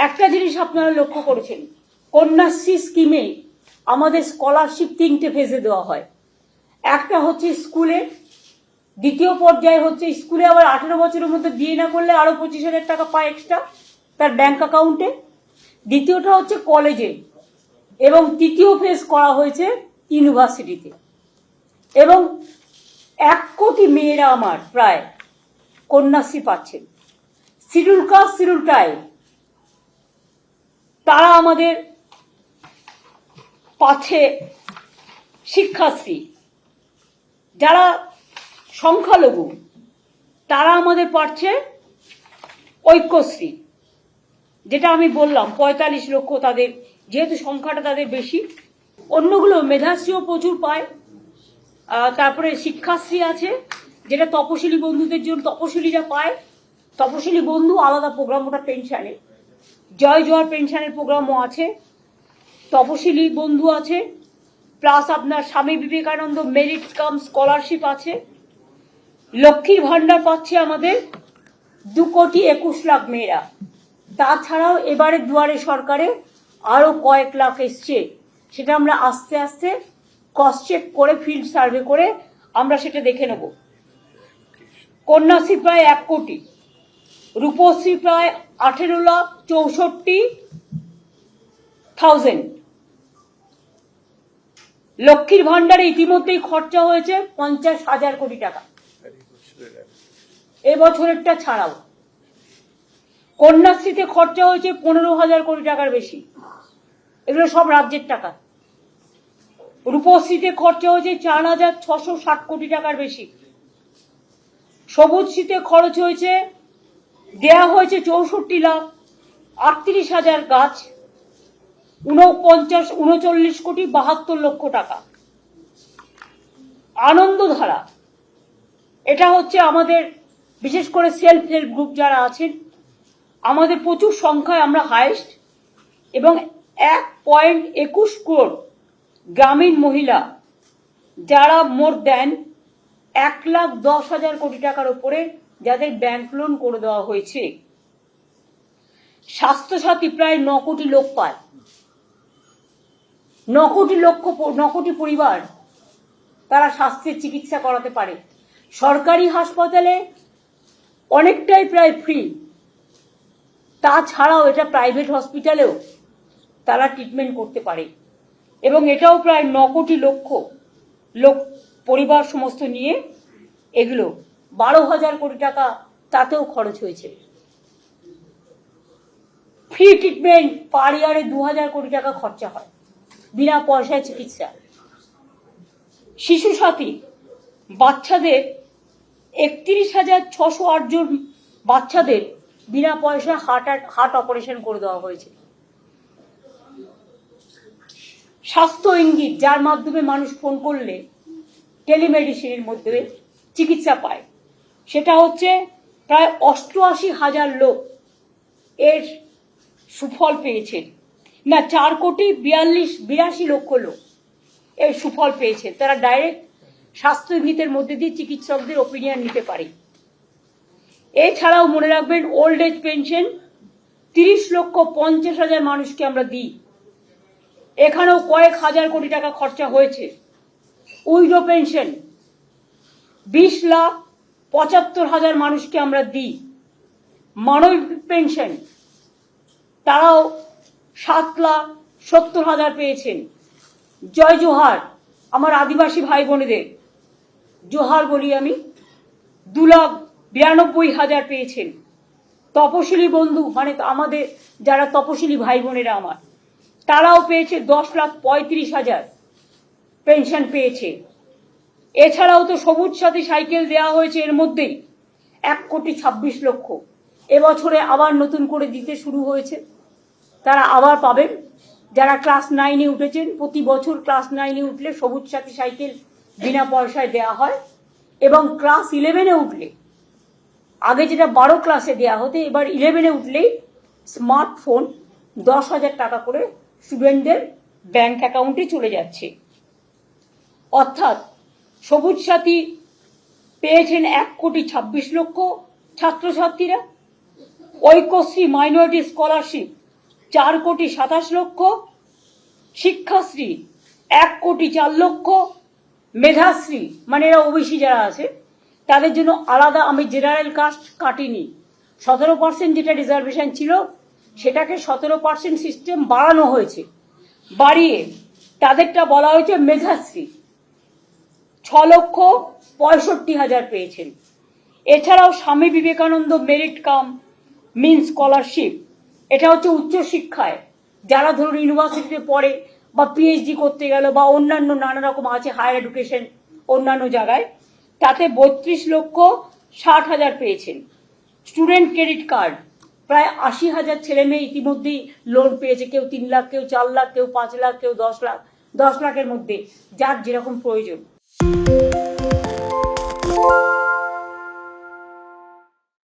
একটা জিনিস আপনারা লক্ষ্য করেছেন, কন্যাশ্রী স্কিমে আমাদের স্কলারশিপ 3টে ফেজে দেওয়া হয়। একটা হচ্ছে স্কুলে, দ্বিতীয় পর্যায়ে হচ্ছে স্কুলে আবার 18 বছরের মধ্যে বিয়ে না করলে আরো 25,000 টাকা পায় এক্সট্রা তার ব্যাংক অ্যাকাউন্টে। দ্বিতীয়টা হচ্ছে কলেজে, এবং তৃতীয় ফেজ করা হয়েছে ইউনিভার্সিটিতে। এবং 1 কোটি মেয়েরা আমার প্রায় কন্যাশ্রী পাচ্ছেন। শিডিউল কাস্ট, শিডিউল ট্রাইব তারা আমাদের পাচ্ছে শিক্ষাশ্রী। যারা সংখ্যালঘু তারা আমাদের পাচ্ছে ঐক্যশ্রী, যেটা আমি বললাম 45 লক্ষ তাদের, যেহেতু সংখ্যাটা তাদের বেশি। অন্যগুলো মেধাশ্রীও প্রচুর পায়। তারপরে শিক্ষাশ্রী আছে, যেটা তপশিলি বন্ধুদের জন্য, তপশিলিরা পায়। তপশিলি বন্ধু আলাদা প্রোগ্রাম, ওটা পেনশনে। জয় জোয়ার পেনশনের প্রোগ্রামও আছে, তপশিলি বন্ধু আছে, প্লাস আপনার Swami Vivekananda merit cum scholarship আছে। লক্ষ্মীর ভান্ডার পাচ্ছে আমাদের 2,21,00,000 মেয়েরা। তাছাড়াও এবারে দুয়ারে সরকারে আরো কয়েক লাখ এসছে, সেটা আমরা আস্তে আস্তে ক্রস চেক করে, ফিল্ড সার্ভে করে আমরা সেটা দেখে নেব। কন্যাশ্রী প্রায় 1 কোটি, রূপশ্রী প্রায় 18,64,000। লক্ষ্মীর ভান্ডারে ইতিমধ্যেই খরচা হয়েছে 50,000 কোটি টাকা, এবছরেরটা ছাড়াও। কন্যাশ্রীতে খরচা হয়েছে 15,000 কোটি টাকার বেশি, এগুলো সব রাজ্যের টাকা। রূপশ্রীতে খরচা হয়েছে 4,660 কোটি টাকার বেশি। সবুজশ্রীতে খরচ হয়েছে, দেয়া হয়েছে 64,38,000 গাছ, 39,72,72,00,000 টাকা। আনন্দধারা, এটা হচ্ছে আমাদের বিশেষ করে সেলফ হেল্প গ্রুপ যারা আছেন, আমাদের প্রচুর সংখ্যায় আমরা হাইয়েস্ট, এবং 1.21 crore গ্রামীণ মহিলা যারা মোর দেন 1,10,000 কোটি টাকার উপরে, যাদের ব্যাংক লোন করে দেওয়া হয়েছে। স্বাস্থ্যসাথী প্রায় 9 কোটি লোক পায়, 9 কোটি পরিবার তারা স্বাস্থ্যের চিকিৎসা করাতে পারে। সরকারি হাসপাতালে অনেকটাই প্রায় ফ্রি, তাছাড়াও এটা প্রাইভেট হসপিটালেও তারা ট্রিটমেন্ট করতে পারে। এবং এটাও প্রায় 9 কোটি লোক পরিবার সমস্ত নিয়ে এগুলো 12,000 কোটি টাকা তাতেও খরচ হয়েছে। ফ্রি ট্রিটমেন্ট পার ইয়ারে 2,000 কোটি টাকা খরচা হয়, বিনা পয়সায় চিকিৎসা। শিশু সাথী বাচ্চাদের 31,608 জন বাচ্চাদের বিনা পয়সায় হার্ট অপারেশন করে দেওয়া হয়েছে। স্বাস্থ্য ইঙ্গিত, যার মাধ্যমে মানুষ ফোন করলে টেলিমেডিসিনের মধ্যে চিকিৎসা পায়, সেটা হচ্ছে প্রায় 88,000 লোক এর সুফল পেয়েছে। না, 4,82,00,000 লোক এর সুফল পেয়েছে। তারা ডাইরেক্ট স্বাস্থ্য ইঙ্গিতের মধ্যে দিয়ে চিকিৎসকদের ওপিনিয়ন নিতে পারে। এছাড়াও মনে রাখবেন, ওল্ড এজ পেনশন 30,50,000 মানুষকে আমরা দিই, এখানেও কয়েক হাজার কোটি টাকা খরচা হয়েছে। উইডো পেনশন 20,75,000 মানুষকে আমরা দিই। মানবিক পেনশন তারাও 7,70,000 পেয়েছেন। জয় জোহার আমার আদিবাসী ভাই বোনেদের জোহার বলি আমি, 2,92,000 পেয়েছেন। তপশিলি বন্ধু, মানে আমাদের যারা তপশিলি ভাই বোনেরা আমার, তারাও পেয়েছে 10,35,000 পেনশন পেয়েছে। এছাড়াও তো সবুজ সাথী সাইকেল দেওয়া হয়েছে, এর মধ্যেই 1,26,00,000। এবছরে আবার নতুন করে দিতে শুরু হয়েছে, তারা আবার পাবেন। যারা ক্লাস 9-এ উঠেছেন, প্রতি বছর ক্লাস 9-এ উঠলে সবুজ সাথী সাইকেল বিনা পয়সায় দেওয়া হয়। এবং ক্লাস 11-এ উঠলে, আগে যেটা 12 ক্লাসে দেওয়া হতো, এবার 11-এ উঠলেই স্মার্টফোন 10,000 টাকা করে স্টুডেন্টদের ব্যাংক অ্যাকাউন্টে চলে যাচ্ছে। অর্থাৎ সবুজ সাথী পেয়েছেন 1,26,00,000 ছাত্রছাত্রীরা। ঐক্যশ্রী মাইনরিটি স্কলারশিপ 4,27,00,000, শিক্ষাশ্রী 1,04,00,000, মেধাশ্রী মানে এরা ওবিসি যারা আছে তাদের জন্য আলাদা, আমি জেনারেল কাস্ট কাটিনি, 17% যেটা রিজার্ভেশন ছিল সেটাকে 17% সিস্টেম বাড়ানো হয়েছে, বাড়িয়ে তাদেরটা বলা হয়েছে মেধাশ্রী, 6,65,000 পেয়েছেন। এছাড়াও Swami Vivekananda merit cum means scholarship, এটা হচ্ছে উচ্চশিক্ষায় যারা ধরুন ইউনিভার্সিটিতে পড়ে বা পিএইচডি করতে গেল বা অন্যান্য নানা রকম আছে হায়ার এডুকেশন অন্যান্য জায়গায়, তাতে 32,60,000 পেয়েছেন। স্টুডেন্ট ক্রেডিট কার্ড প্রায় 80,000 ছেলে মেয়ে ইতিমধ্যেই লোন পেয়েছে, কেউ 3 লাখ, কেউ 4 লাখ, কেউ 5 লাখ, কেউ 10 লাখ, 10 লাখের মধ্যে যার যেরকম প্রয়োজন।